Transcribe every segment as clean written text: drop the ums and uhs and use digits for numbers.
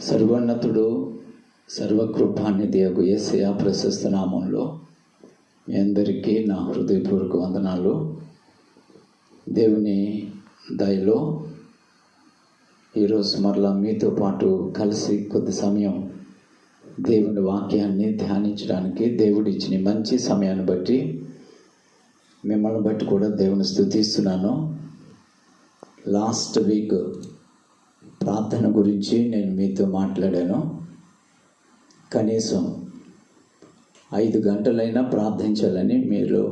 సర్వోన్నతుడు సర్వకృపానిధియగు యేసయ్య ప్రశస్త నామంలో మీ అందరికీ నా హృదయపూర్వక వందనాలు. దేవుని దయలో ఈరోజు మరలా మీతో పాటు కలిసి కొద్ది సమయం దేవుని వాక్యాన్ని ధ్యానించడానికి దేవుడు ఇచ్చిన మంచి సమయాన్ని బట్టి మిమ్మల్ని బట్టి కూడా దేవుని స్తుతిస్తున్నాను. లాస్ట్ వీక్ ప్రార్థన గురించి నేను మీతో మాట్లాడాను. కనీసం 5 గంటలైనా ప్రార్థించాలని. మీరు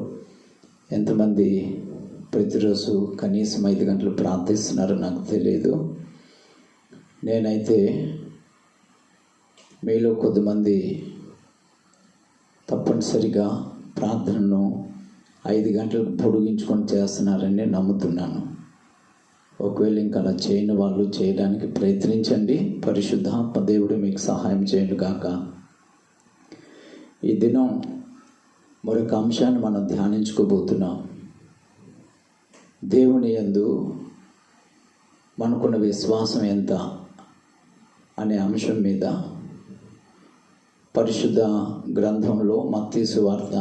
ఎంతమంది ప్రతిరోజు కనీసం 5 గంటలు ప్రార్థిస్తున్నారో నాకు తెలియదు. నేనైతే మీలో కొద్దిమంది తప్పనిసరిగా ప్రార్థనను 5 గంటలకు పొడిగించుకొని చేస్తున్నారని నమ్ముతున్నాను. ఒకవేళ ఇంకా అలా చేయని వాళ్ళు చేయడానికి ప్రయత్నించండి. పరిశుద్ధాత్మ దేవుడు మీకు సహాయం చేయండి గాక. ఈ దినం మరొక అంశాన్ని మనం ధ్యానించుకోబోతున్నాం. దేవుని యందు మనకున్న విశ్వాసం ఎంత అనే అంశం మీద పరిశుద్ధ గ్రంథంలో మత్తయి సువార్త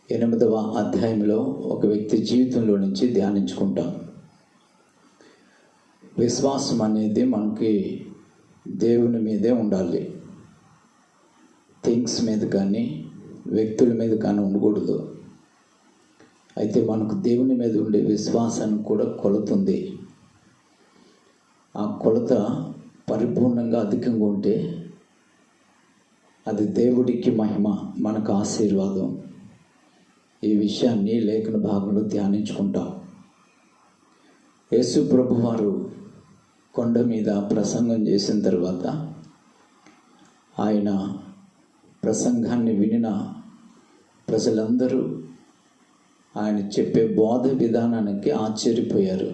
8వ అధ్యాయంలో ఒక వ్యక్తి జీవితంలో నుంచి ధ్యానించుకుంటాం. విశ్వాసం అనేది మనకి దేవుని మీదే ఉండాలి. థింగ్స్ మీద కానీ వ్యక్తుల మీద కానీ ఉండకూడదు. అయితే మనకు దేవుని మీద ఉండే విశ్వాసానికి కూడా కొలత ఉంది. ఆ కొలత పరిపూర్ణంగా అధికంగా ఉంటే అది దేవుడికి మహిమ, మనకు ఆశీర్వాదం. ఈ విషయాన్ని లేఖన భాగంలో ధ్యానించుకుంటాం. యేసు ప్రభువారు కొండ మీద ప్రసంగం చేసిన తర్వాత ఆయన ప్రసంగాన్ని వినిన ప్రజలందరూ ఆయన చెప్పే బోధ విధానానికి ఆశ్చర్యపోయారు.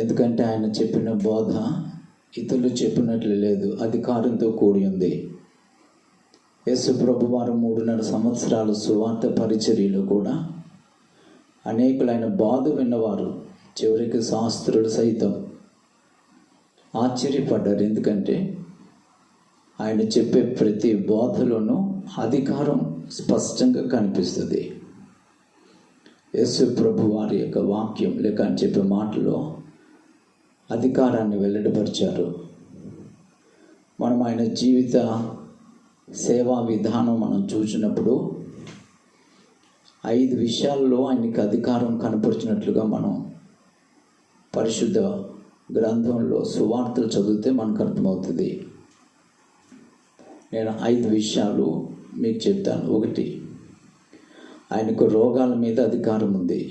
ఎందుకంటే ఆయన చెప్పిన బోధ ఇతరులు చెప్పినట్లు లేదు, అధికారంతో కూడి ఉంది. యేసు ప్రభువారు 3.5 సంవత్సరాలు సువార్త పరిచర్యలో కూడా అనేకులైన బోధ విన్నవారు, చివరికి శాస్త్రులు సైతం ఆశ్చర్యపడ్డారు. ఎందుకంటే ఆయన చెప్పే ప్రతి బోధలోనూ అధికారం స్పష్టంగా కనిపిస్తుంది. యేసు ప్రభు వారి యొక్క వాక్యం లేక అని చెప్పే మాటలో అధికారాన్ని వెల్లడిపరిచారు. మనం ఆయన జీవిత సేవా విధానం మనం చూసినప్పుడు 5 విషయాల్లో ఆయనకి అధికారం కనపరిచినట్లుగా మనం పరిశుద్ధ గ్రంథంలో సువార్తలు చదివితే మనకు అర్థమవుతుంది. నేను 5 విషయాలు మీకు చెప్తాను. 1, ఆయనకు రోగాల మీద అధికారం ఉంది.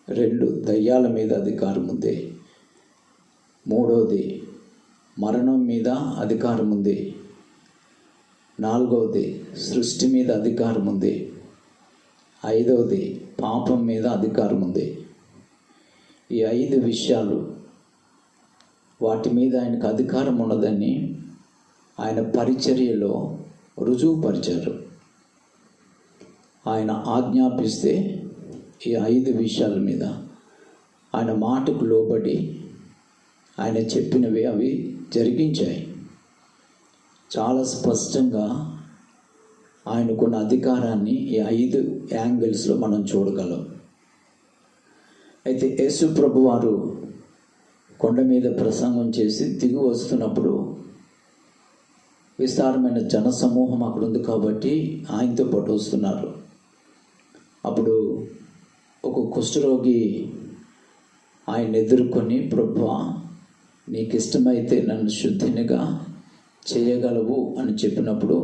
2, దయ్యాల మీద అధికారం ఉంది. 3, మరణం మీద అధికారం ఉంది. 4, సృష్టి మీద అధికారం ఉంది. 5, పాపం మీద అధికారం ఉంది. ఈ 5 విషయాలు, వాటి మీద ఆయనకు అధికారం ఉన్నదని ఆయన పరిచర్యలో రుజువుపరిచారు. ఆయన ఆజ్ఞాపిస్తే ఈ 5 విషయాల మీద ఆయన మాటకు లోబడి ఆయన చెప్పినవి అవి జరిగించాయి. చాలా స్పష్టంగా ఆయనకున్న అధికారాన్ని ఈ 5 యాంగిల్స్లో మనం చూడగలం. అయితే యేసు ప్రభు వారు కొండ మీద ప్రసంగం చేసి దిగి వస్తున్నప్పుడు విస్తారమైన జన సమూహం అక్కడ ఉంది కాబట్టి ఆయనతో పాటు వస్తున్నారు. అప్పుడు ఒక కుష్ఠరోగి ఆయన ఎదుర్కొని, ప్రభువా, నీకు ఇష్టమైతే నన్ను శుద్ధినిగా చేయగలవు అని చెప్పినప్పుడు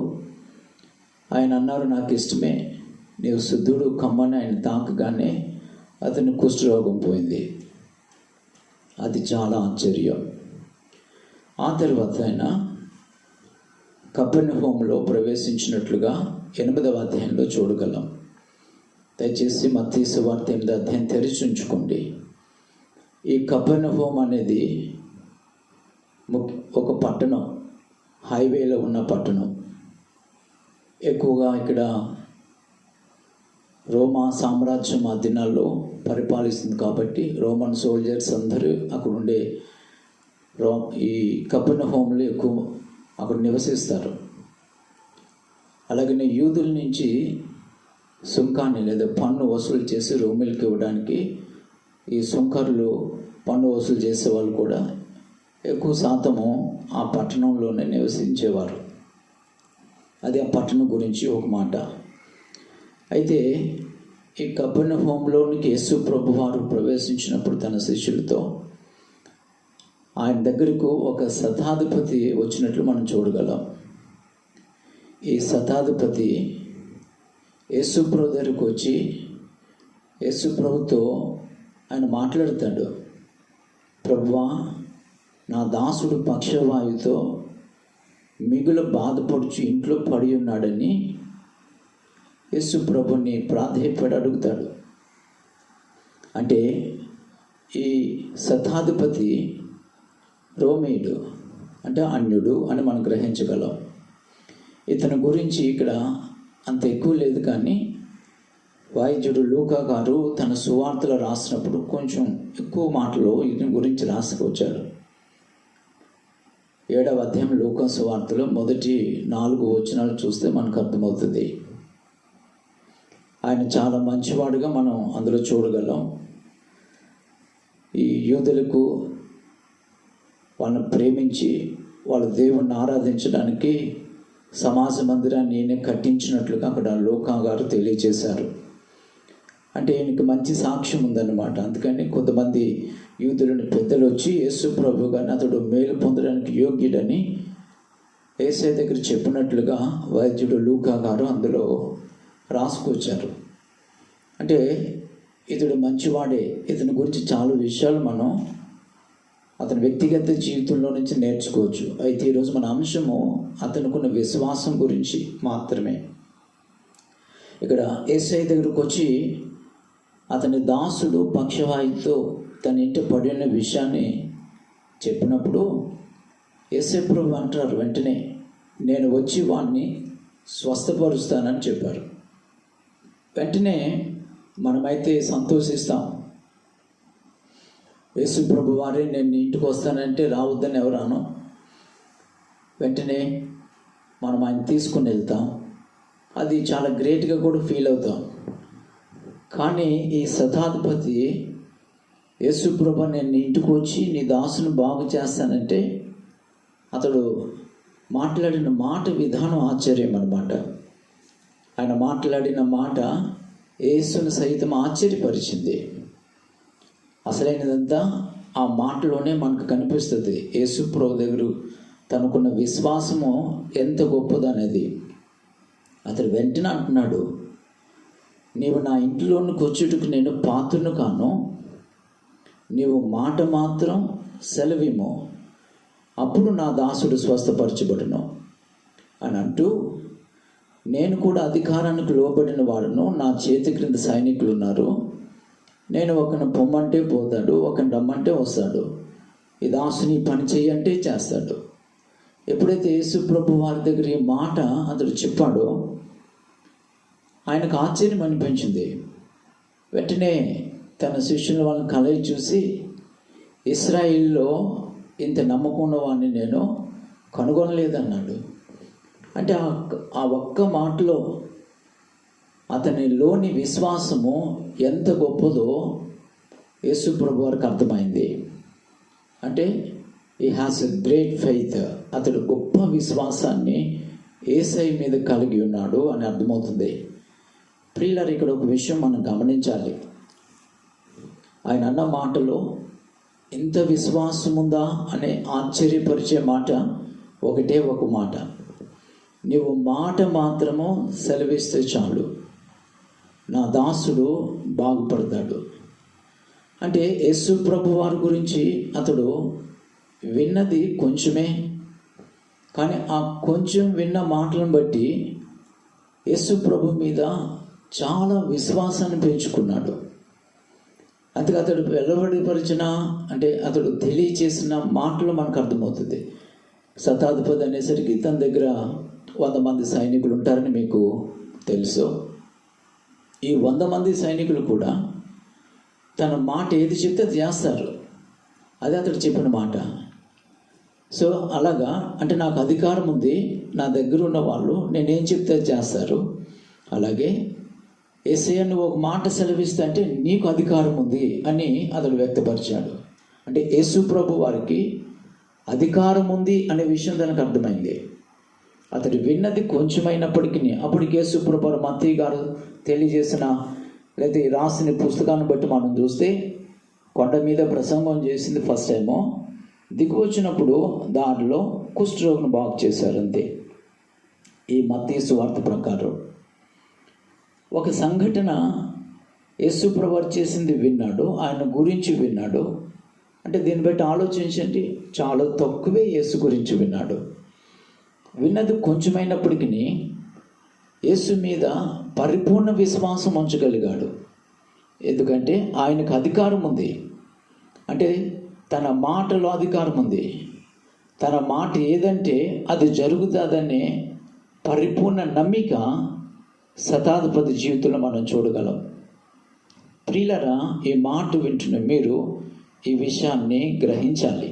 ఆయన అన్నారు, నాకు ఇష్టమే, నీవు శుద్ధుడు కమ్మని ఆయన తాకగానే అతని కుష్ఠరోగం పోయింది. అది చాలా ఆశ్చర్యం. ఆ తర్వాత ఆయన కపెర్నహూములో ప్రవేశించినట్లుగా 8వ అధ్యాయంలో చూడగలం. దయచేసి మత్తయి సువార్త 8వ అధ్యాయం తెరిచి ఉంచుకోండి. ఈ కపెర్నహూము అనేది ఒక పట్టణం, హైవేలో ఉన్న పట్టణం. ఎక్కువగా ఇక్కడ రోమా సామ్రాజ్యం ఆ దినాల్లో పరిపాలిస్తుంది కాబట్టి రోమన్ సోల్జర్స్ అందరూ అక్కడ ఉండే ఈ కపెర్నహూములో ఎక్కువ అక్కడ నివసిస్తారు. అలాగనే యూదుల నుంచి సుంకాన్ని లేదా పన్ను వసూలు చేసి రోమిలకు ఇవ్వడానికి ఈ సుంకరులు పన్ను వసూలు చేసే వాళ్ళు కూడా ఎక్కువ శాతము ఆ పట్టణంలోనే నివసించేవారు. అది ఆ పట్టణం గురించి ఒక మాట. అయితే ఈ కపెర్నహూములోనికి యేసు ప్రభువారు ప్రవేశించినప్పుడు తన శిష్యులతో ఆయన దగ్గరకు ఒక శతాధిపతి వచ్చినట్లు మనం చూడగలం. ఈ శతాధిపతి యేసు ప్రభు దగ్గరకు వచ్చి యేసు ప్రభుతో ఆయన మాట్లాడతాడు. ప్రభువా, నా దాసుడు పక్షవాయువుతో మిగులు బాధపడుచు ఇంట్లో పడి ఉన్నాడని యేసు ప్రభుని ప్రాధేయపడి అడుగుతాడు. అంటే ఈ శతాధిపతి రోమేయుడు, అంటే అన్యుడు అని మనం గ్రహించగలం. ఇతని గురించి ఇక్కడ అంత ఎక్కువ లేదు, కానీ వైద్యుడు లూకా గారు తన సువార్తలు రాసినప్పుడు కొంచెం ఎక్కువ మాటలు ఇతని గురించి రాసుకొచ్చాడు. 7వ అధ్యాయం లూకా సువార్తలో మొదటి 4 వచనాలు చూస్తే మనకు అర్థమవుతుంది. ఆయన చాలా మంచివాడుగా మనం అందులో చూడగలం. ఈ యూదులకు వాళ్ళని ప్రేమించి వాళ్ళ దేవుణ్ణి ఆరాధించడానికి సమాజ మందిరాన్ని ఈయన కట్టించినట్లుగా అక్కడ లూకా గారు తెలియజేశారు. అంటే ఈయనకి మంచి సాక్ష్యం ఉందన్నమాట. అందుకని కొంతమంది యూదులని పెద్దలు వచ్చి యేసు ప్రభు గారిని అతడు మేలు పొందడానికి యోగ్యుడని యేసయ్య దగ్గర చెప్పినట్లుగా వైద్యుడు లూకా గారు అందులో రాసుకొచ్చారు. అంటే ఇతడు మంచివాడే. ఇతని గురించి చాలా విషయాలు మనం అతని వ్యక్తిగత జీవితంలో నుంచి నేర్చుకోవచ్చు. అయితే ఈరోజు మన అంశము అతనుకున్న విశ్వాసం గురించి మాత్రమే. ఇక్కడ యేసయ్య దగ్గరకు వచ్చి అతని దాసుడు పక్షవాయువుతో తన ఇంటి పడిన విషయాన్ని చెప్పినప్పుడు యేసయ్య ప్రభు అంటారు వెంటనే, నేను వచ్చి వాడిని స్వస్థపరుస్తానని చెప్పారు. వెంటనే మనమైతే సంతోషిస్తాం. యేసు ప్రభు వారే నేను ఇంటికి వస్తానంటే రావద్దని ఎవరాను. వెంటనే మనం ఆయన తీసుకుని వెళ్తాం. అది చాలా గ్రేట్గా కూడా ఫీల్ అవుతాం. కానీ ఈ శతాధిపతి యేసు ప్రభు నేను ఇంటికి వచ్చి నీ దాసును బాగు చేస్తానంటే అతడు మాట్లాడిన మాట విధానం ఆశ్చర్యం అన్నమాట. ఆయన మాట్లాడిన మాట యేసును సైతం ఆశ్చర్యపరిచింది. అసలైనదంతా ఆ మాటలోనే మనకు కనిపిస్తుంది. యేసు ప్రభు దగ్గర తనకున్న విశ్వాసము ఎంత గొప్పదనేది. అతడు వెంటనే అంటున్నాడు, నీవు నా ఇంట్లోనికి వచ్చుటకు నేను పాత్రను కాను, నీవు మాట మాత్రం సెలవిము, అప్పుడు నా దాసుడు స్వస్థపరచబడును అని అంటూ, నేను కూడా అధికారానికి లోబడిన వాడును, నా చేతి క్రింద సైనికులు ఉన్నారు, నేను ఒకరిని పొమ్మంటే పోతాడు, ఒకరిని రమ్మంటే వస్తాడు, ఈ దాసుని పని చేయంటే చేస్తాడు. ఎప్పుడైతే యేసు ప్రభు వారి దగ్గర ఈ మాట అతడు చెప్పాడో ఆయనకు ఆశ్చర్యం అనిపించింది. వెంటనే తన శిష్యుల వాళ్ళని కలయి చూసి, ఇశ్రాయేల్లో ఇంత నమ్మకం ఉన్నవాడిని నేను కనుగొనలేదన్నాడు. అంటే ఆ ఒక్క మాటలో అతనిలోని విశ్వాసము ఎంత గొప్పదో యేసు ప్రభు వారికి అర్థమైంది. అంటే he has a great faith. అతడు గొప్ప విశ్వాసాన్ని యేసయ్య మీద కలిగి ఉన్నాడు అని అర్థమవుతుంది. ప్రియులారా, ఇక్కడ ఒక విషయం మనం గమనించాలి. ఆయన అన్న మాటలో ఇంత విశ్వాసం ఉందా అనే ఆశ్చర్యపరిచే మాట ఒకటే ఒక మాట, నీవు మాట మాత్రము సెలవిస్తే చాలు, నా దాసుడు బాగుపడతాడు. అంటే యేసు ప్రభు వారి గురించి అతడు విన్నది కొంచెమే, కానీ ఆ కొంచెం విన్న మాటలను బట్టి యేసు ప్రభు మీద చాలా విశ్వాసాన్ని పెంచుకున్నాడు. అందుకే అతడు వెలువడిపరిచిన అంటే అతడు తెలియచేసిన మాటలు మనకు అర్థమవుతుంది. శతాధిపతి అనేసరికి తన దగ్గర 100 మంది సైనికులు ఉంటారని మీకు తెలుసు. ఈ 100 మంది సైనికులు కూడా తన మాట ఏది చెప్తే అది చేస్తారు. అదే అతడు చెప్పిన మాట. సో అలాగా అంటే నాకు అధికారం ఉంది, నా దగ్గర ఉన్న వాళ్ళు నేనేం చెప్తే చేస్తారు. అలాగే యేసయ్య నువ్వు ఒక మాట సెలవిస్తే అంటే నీకు అధికారం ఉంది అని అతడు వ్యక్తపరిచాడు. అంటే యేసు ప్రభు వారికి అధికారం ఉంది అనే విషయం దానికి అర్థమైంది. అతడు విన్నది కొంచెమైనప్పటికీ అప్పటికి యేసు ప్రభు మత్తయి గారు తెలియజేసిన లేదా రాసిన పుస్తకాన్ని బట్టి మనం చూస్తే కొండ మీద ప్రసంగం చేసింది ఫస్ట్ టైము, దిగు వచ్చినప్పుడు దారిలో కుష్ఠరోగిని బాగు చేశారు అంతే. ఈ మత్తయి సువార్త ప్రకారం ఒక సంఘటన యేసు ప్రభు చేసింది విన్నాడు, ఆయన గురించి విన్నాడు. అంటే దీన్ని బట్టి ఆలోచించండి, చాలా తక్కువే యేసు గురించి విన్నాడు. విన్నది కొంచెమైనప్పటికీ యేసు మీద పరిపూర్ణ విశ్వాసం ఉంచగలిగాడు. ఎందుకంటే ఆయనకు అధికారం ఉంది. అంటే తన మాటలో అధికారం ఉంది. తన మాట ఏదంటే అది జరుగుతుందనే పరిపూర్ణ నమ్మిక శతాధిపతి జీవితంలో మనం చూడగలం. ప్రియులరా, ఈ మాట వింటున్న మీరు ఈ విషయాన్ని గ్రహించాలి.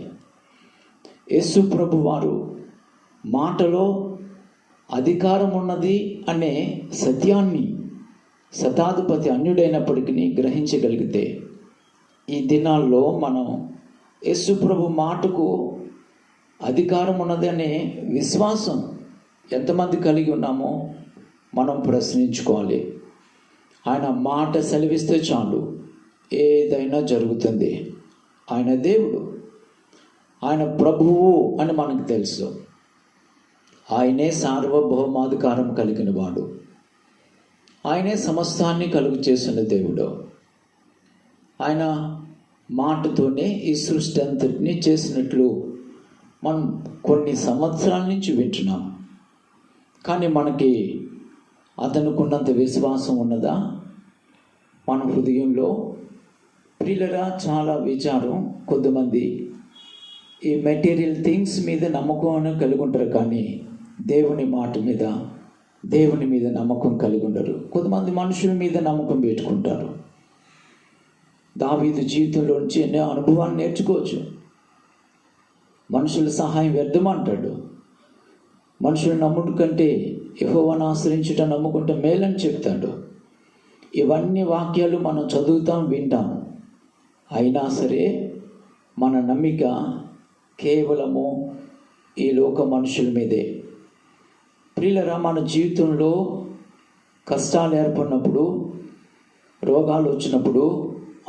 యేసు ప్రభు వారు మాటలో అధికారం ఉన్నది అనే సత్యాన్ని శతాధిపతి అన్యుడైనప్పటికీ గ్రహించగలిగితే ఈ దినాల్లో మనం యేసు ప్రభు మాటకు అధికారం ఉన్నది అనే విశ్వాసం ఎంతమంది కలిగి ఉన్నామో మనం ప్రశ్నించుకోవాలి. ఆయన మాట సెలవిస్తే చాలు, ఏదైనా జరుగుతుంది. ఆయన దేవుడు, ఆయన ప్రభువు అని మనకు తెలుసు. ఆయనే సార్వభౌమాధికారం కలిగిన వాడు, ఆయనే సమస్తాన్ని కలుగు చేసిన దేవుడు. ఆయన మాటతోనే ఈ సృష్టి అంతటినీ చేసినట్లు మనం కొన్ని సంవత్సరాల నుంచి వింటున్నాం. కానీ మనకి అతనుకున్నంత విశ్వాసం ఉన్నదా మన హృదయంలో? ప్రియులరా, చాలా విచారం. కొంతమంది ఈ మెటీరియల్ థింగ్స్ మీద నమ్మకం కలిగి ఉంటారు, కానీ దేవుని మాట మీద, దేవుని మీద నమ్మకం కలిగి ఉండరు. కొంతమంది మనుషుల మీద నమ్మకం పెట్టుకుంటారు. దావీదు జీవితంలోంచి ఎన్నో అనుభవాన్ని నేర్చుకోవచ్చు. మనుషుల సహాయం వ్యర్థమంటాడు. మనుషులు నమ్ముట కంటే యెహోవాను ఆశ్రయించుట నమ్ముకుంటే మేలని చెప్తాడు. ఇవన్నీ వాక్యాలు మనం చదువుతాం, వింటాం. అయినా సరే మన నమ్మిక కేవలము ఈ లోక మనుషుల మీదే. ప్రియులరా, మన జీవితంలో కష్టాలు ఏర్పడినప్పుడు, రోగాలు వచ్చినప్పుడు,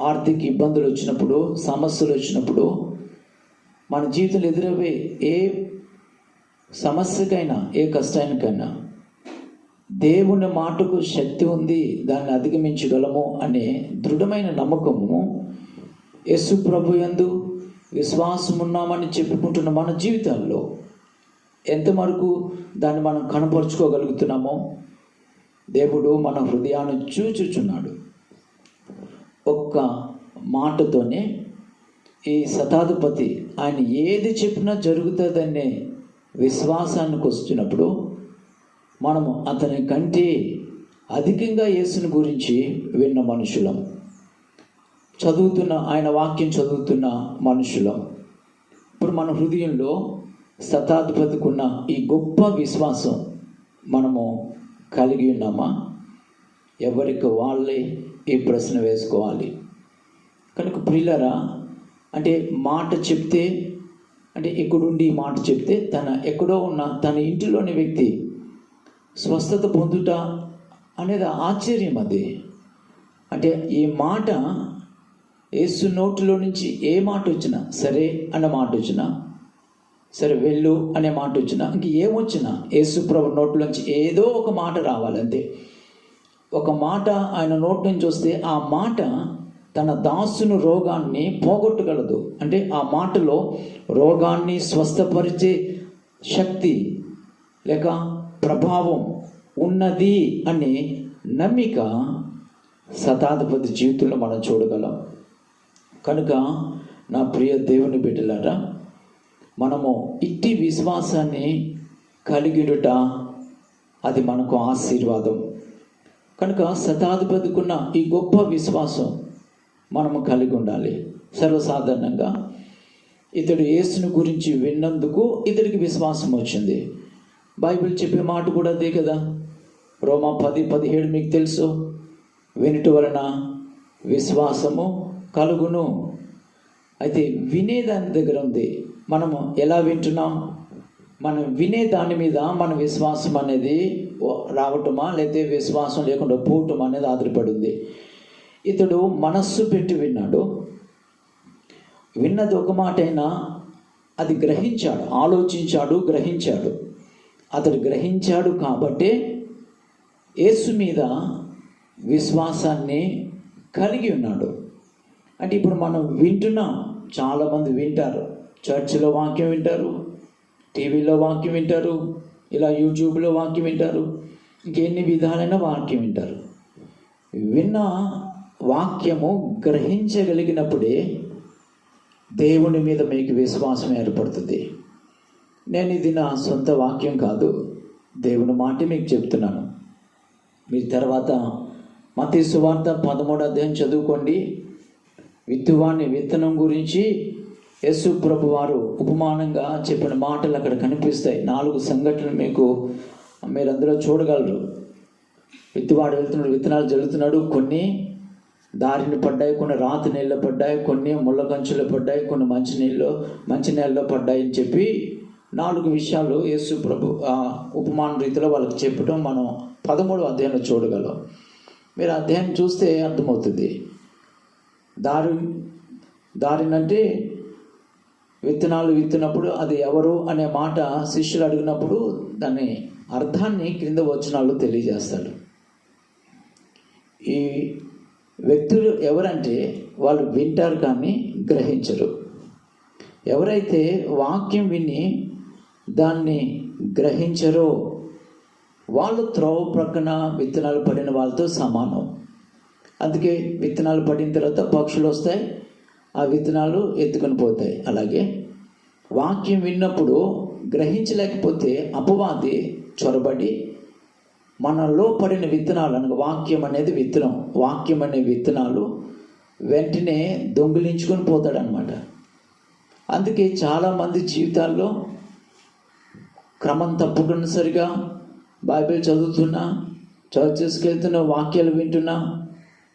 ఆర్థిక ఇబ్బందులు వచ్చినప్పుడు, సమస్యలు వచ్చినప్పుడు, మన జీవితంలో ఎదురయ్యే ఏ సమస్యకైనా, ఏ కష్టానికైనా దేవుని మాటకు శక్తి ఉంది, దాన్ని అధిగమించగలము అనే దృఢమైన నమ్మకము యేసు ప్రభు యందు విశ్వాసం ఉన్నామని చెప్పుకుంటున్న మన జీవితాల్లో ఎంతవరకు దాన్ని మనం కనపరుచుకోగలుగుతున్నామో దేవుడు మన హృదయాన్ని చూచుచున్నాడు. ఒక్క మాటతోనే ఈ శతాధిపతి ఆయన ఏది చెప్పినా జరుగుతుందనే విశ్వాసానికి వచ్చినప్పుడు మనము అతని కంటే అధికంగా యేసుని గురించి విన్న మనుషులం, చదువుతున్న ఆయన వాక్యం చదువుతున్న మనుషులం. ఇప్పుడు మన హృదయంలో శతాధిపతికి ఉన్న ఈ గొప్ప విశ్వాసం మనము కలిగి ఉన్నామా? ఎవరికి వాళ్ళే ఈ ప్రశ్న వేసుకోవాలి. కనుక ప్రియులరా, అంటే మాట చెప్తే, అంటే ఇక్కడుండి మాట చెప్తే తన ఎక్కడో ఉన్న తన ఇంటిలోని వ్యక్తి స్వస్థత పొందుట అనేది ఆశ్చర్యం. అది అంటే ఈ మాట యేసు నోటిలో నుంచి ఏ మాట వచ్చినా, సరే అన్న మాట వచ్చినా, సరే వెళ్ళు అనే మాట వచ్చినా, ఇంక ఏమొచ్చినా యేసు ప్రభు నోట్లోంచి ఏదో ఒక మాట రావాలంతే. ఒక మాట ఆయన నోటి నుంచి వస్తే ఆ మాట తన దాసుని రోగాన్ని పోగొట్టగలదు. అంటే ఆ మాటలో రోగాన్ని స్వస్థపరిచే శక్తి లేక ప్రభావం ఉన్నది అనే నమ్మిక శతాధిపతి జీవితంలో మనం చూడగలం. కనుక నా ప్రియ దేవుని బిడ్డలారా, మనము ఇట్టి విశ్వాసాన్ని కలిగిడుట అది మనకు ఆశీర్వాదం. కనుక శతాధిపతికున్న ఈ గొప్ప విశ్వాసం మనము కలిగి ఉండాలి. సర్వసాధారణంగా ఇతడు యేసుని గురించి విన్నందుకు ఇతడికి విశ్వాసం వచ్చింది. బైబిల్ చెప్పే మాట కూడా అదే కదా. రోమా 10:17 మీకు తెలుసు. వినుట వలన విశ్వాసము కలుగును. అయితే వినేదాని దగ్గర ఉంది. మనము ఎలా వింటున్నాం? మనం వినే దాని మీద మన విశ్వాసం అనేది రావటమా లేకపోతే విశ్వాసం లేకుండా పోవటం అనేది ఆధారపడింది. ఇతడు మనస్సు పెట్టి విన్నాడు. విన్నది ఒక మాట అయినా అది గ్రహించాడు, ఆలోచించాడు, గ్రహించాడు. అతడు గ్రహించాడు కాబట్టే యేసు మీద విశ్వాసాన్ని కలిగి ఉన్నాడు. అంటే ఇప్పుడు మనం వింటున్నాం. చాలామంది వింటారు, చర్చిలో వాక్యం వింటారు, టీవీలో వాక్యం వింటారు, ఇలా యూట్యూబ్లో వాక్యం వింటారు, ఇంకెన్ని విధాలైన వాక్యం వింటారు. విన్న వాక్యము గ్రహించగలిగినప్పుడే దేవుని మీద మీకు విశ్వాసం ఏర్పడుతుంది. నేను ఇది నా సొంత వాక్యం కాదు, దేవుని మాట మీకు చెప్తున్నాను. మీరు తర్వాత మత్తయి సువార్త 13వ అధ్యాయం చదువుకోండి. విత్తనం గురించి యేసు ప్రభు వారు ఉపమానంగా చెప్పిన మాటలు అక్కడ కనిపిస్తాయి. 4 సంఘటనలు మీరు అందులో చూడగలరు. విత్తువాడు వెళ్తున్నాడు, విత్తనాలు జల్లుతున్నాడు. కొన్ని దారిని పడ్డాయి, కొన్ని రాతి నీళ్ళలో పడ్డాయి, కొన్ని ముళ్ళ కంచులో పడ్డాయి, కొన్ని మంచి నీళ్ళలో పడ్డాయి అని చెప్పి 4 విషయాలు యేసు ప్రభు ఉపమాన రీతిలో వాళ్ళకి చెప్పడం మనం 13వ అధ్యాయంలో చూడగలం. మీరు అధ్యాయం చూస్తే అర్థమవుతుంది. దారినంటే విత్తనాలు విత్తినప్పుడు అది ఎవరు అనే మాట శిష్యులు అడిగినప్పుడు దాని అర్థాన్ని క్రింద వచనాలు తెలియజేస్తాడు. ఈ వ్యక్తులు ఎవరంటే వాళ్ళు వింటారు కానీ గ్రహించరు. ఎవరైతే వాక్యం విని దాన్ని గ్రహించరో వాళ్ళు త్రోవ ప్రక్కన విత్తనాలు పడిన వాళ్ళతో సమానం. అందుకే విత్తనాలు పడిన తర్వాత పక్షులు వస్తాయి, ఆ విత్తనాలు ఎత్తుకొని పోతాయి. అలాగే వాక్యం విన్నప్పుడు గ్రహించలేకపోతే అపవాది చొరబడి మనలో పడిన విత్తనాలు, అనగా వాక్యం అనేది విత్తనం, వాక్యం అనే విత్తనాలు వెంటనే దొంగిలించుకొని పోతాడనమాట. అందుకే చాలామంది జీవితాల్లో క్రమం తప్పనిసరిగా బైబిల్ చదువుతున్నా, చర్చెస్కి వెళ్తున్నా, వాక్యాలు వింటున్నా,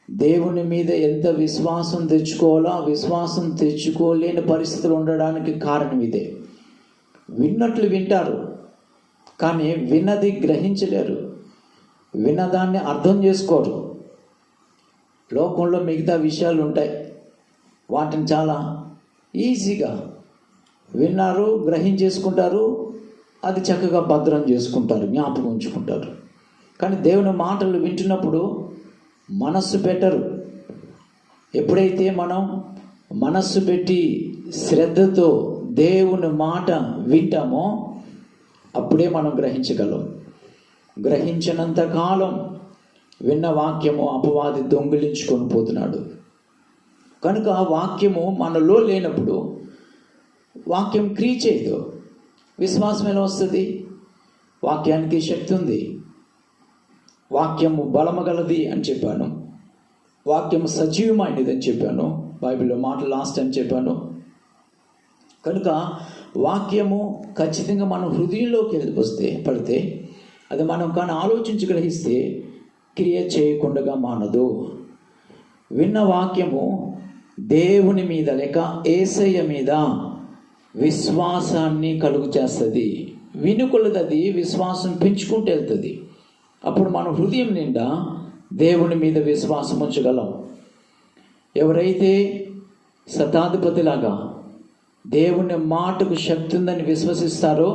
దేవుని మీద ఎంత విశ్వాసం తెచ్చుకోవాలో ఆ విశ్వాసం తెచ్చుకోలేని పరిస్థితులు ఉండడానికి కారణం ఇదే. విన్నట్లు వింటారు కానీ విన్నది గ్రహించలేరు, విన్నదాన్ని అర్థం చేసుకోరు. లోకంలో మిగతా విషయాలు ఉంటాయి, వాటిని చాలా ఈజీగా విన్నారు, గ్రహించేసుకుంటారు, అది చక్కగా భద్రం చేసుకుంటారు, జ్ఞాపకం ఉంచుకుంటారు. కానీ దేవుని మాటలు వింటున్నప్పుడు మనస్సు పెట్టరు. ఎప్పుడైతే మనం మనస్సు పెట్టి శ్రద్ధతో దేవుని మాట వింటామో అప్పుడే మనం గ్రహించగలం. గ్రహించినంత కాలం విన్న వాక్యము అపవాది దొంగిలించుకొని పోతున్నాడు. కనుక వాక్యము మనలో లేనప్పుడు వాక్యం క్రియ చేయదు. విశ్వాసం ఎలా వస్తుంది? వాక్యానికి శక్తి ఉంది. వాక్యము బలమగలది అని చెప్పాను, వాక్యము సజీవమైనది అని చెప్పాను, బైబిల్లో మాట లాస్ట్ టైం చెప్పాను. కనుక వాక్యము ఖచ్చితంగా మనం హృదయంలోకి పడితే అది మనం కానీ ఆలోచించి గ్రహిస్తే క్రియ చేయకుండా మానదు. విన్న వాక్యము దేవుని మీద లేక యేసయ్య మీద విశ్వాసాన్ని కలుగు చేస్తుంది. వినుకొలది విశ్వాసం పెంచుకుంటూ వెళ్తుంది. అప్పుడు మన హృదయం నిండా దేవుని మీద విశ్వాసం ఉంచగలం. ఎవరైతే శతాధిపతిలాగా దేవుని మాటకు శక్తి ఉందని విశ్వసిస్తారో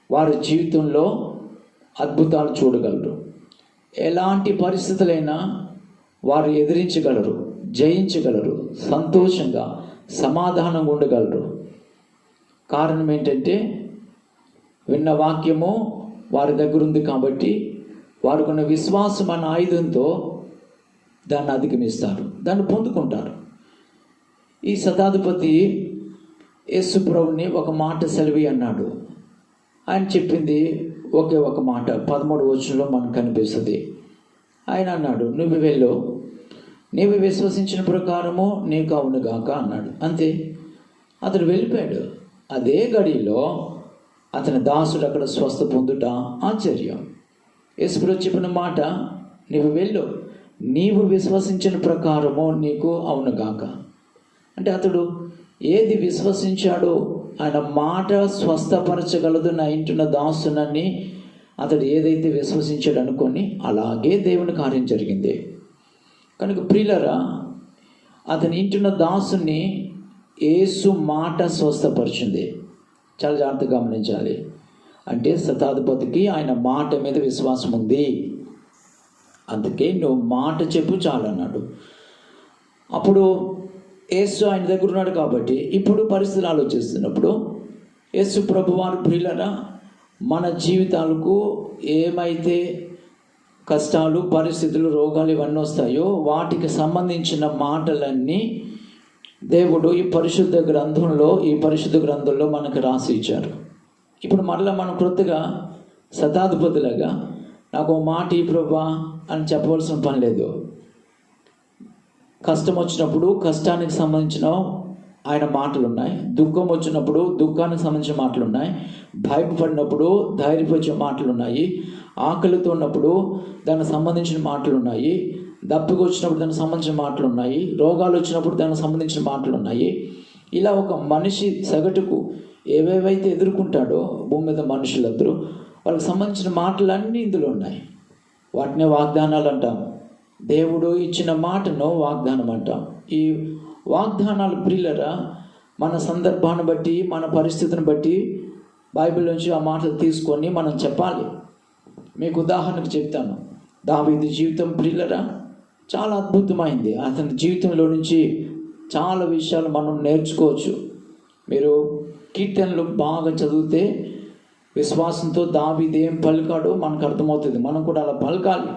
వారి జీవితంలో అద్భుతాలు చూడగలరు. ఎలాంటి పరిస్థితులైనా వారు ఎదిరించగలరు, జయించగలరు, సంతోషంగా సమాధానంగా ఉండగలరు. కారణం ఏంటంటే విన్న వాక్యము వారి దగ్గర ఉంది కాబట్టి వారికున్న విశ్వాసం అన్న ఆయుధంతో దాన్ని అధిగమిస్తారు, దాన్ని పొందుకుంటారు. ఈ శతాధిపతి యేసు ప్రభువుని ఒక మాట సెలవి అన్నాడు. ఆయన చెప్పింది ఒకే ఒక మాట 13వ వచనంలో మనకు కనిపిస్తుంది. ఆయన అన్నాడు, నువ్వు వెళ్ళు, నీవు విశ్వసించిన ప్రకారము నీకు అవునుగాక అన్నాడు. అంతే. అతడు వెళ్ళిపోయాడు. అదే గడిలో అతని దాసుడు అక్కడ స్వస్థ పొందుట ఆశ్చర్యం. యేసుప్రభు చెప్పిన మాట, నీవు వెళ్ళు, నీవు విశ్వసించిన ప్రకారము నీకు అవునుగాక. అంటే అతడు ఏది విశ్వసించాడో, ఆయన మాట స్వస్థపరచగలదు నా ఇంటున్న దాసునని అతడు ఏదైతే విశ్వసించాడు అనుకొని అలాగే దేవుని కార్యం జరిగింది. కనుక ప్రియులారా, అతని ఇంటున్న దాసుని యేసు మాట స్వస్థపరిచింది. చాలా జాగ్రత్తగా గమనించాలి. అంటే శతాధిపతికి ఆయన మాట మీద విశ్వాసం ఉంది, అందుకే నువ్వు మాట చెప్పు చాలు అన్నాడు. అప్పుడు యేసు ఆయన దగ్గర ఉన్నాడు కాబట్టి ఇప్పుడు పరిస్థితులు ఆలోచిస్తున్నప్పుడు యేసు ప్రభు వారు ప్రియులరా, మన జీవితాలకు ఏమైతే కష్టాలు, పరిస్థితులు, రోగాలు ఇవన్నీ వస్తాయో వాటికి సంబంధించిన మాటలన్నీ దేవుడు ఈ పరిశుద్ధ గ్రంథంలో మనకు రాసి ఇచ్చారు. ఇప్పుడు మరలా మనం క్రొత్తగా శతాధిపతులుగా నాకు మాట ఈ ప్రభా అని చెప్పవలసిన పని లేదు. కష్టం వచ్చినప్పుడు కష్టానికి సంబంధించిన ఆయన మాటలు ఉన్నాయి, దుఃఖం వచ్చినప్పుడు దుఃఖానికి సంబంధించిన మాటలు ఉన్నాయి, భయపడినప్పుడు ధైర్యపరిచే మాటలు ఉన్నాయి, ఆకలితో ఉన్నప్పుడు దానికి సంబంధించిన మాటలు ఉన్నాయి, దప్పికి వచ్చినప్పుడు దానికి సంబంధించిన మాటలు ఉన్నాయి, రోగాలు వచ్చినప్పుడు దానికి సంబంధించిన మాటలు ఉన్నాయి. ఇలా ఒక మనిషి సగటుకు ఏవేవైతే ఎదుర్కొంటాడో భూమి మీద మనుషులందరూ, వాళ్ళకి సంబంధించిన మాటలన్నీ ఇందులో ఉన్నాయి. వాటినే వాగ్దానాలు అంటాం. దేవుడు ఇచ్చిన మాటను వాగ్దానం అంటాం. ఈ వాగ్దానాలు ప్రియులరా, మన సందర్భాన్ని బట్టి, మన పరిస్థితిని బట్టి బైబిల్ నుంచి ఆ మాటలు తీసుకొని మనం చెప్పాలి. మీకు ఉదాహరణకు చెప్తాను. దావీదు జీవితం ప్రియులరా చాలా అద్భుతమైంది. అతని జీవితంలో నుంచి చాలా విషయాలు మనం నేర్చుకోవచ్చు. మీరు కీర్తనలు బాగా చదివితే విశ్వాసంతో దావీదు ఏం పలికాడో మనకు అర్థమవుతుంది. మనం కూడా అలా పలకాలి.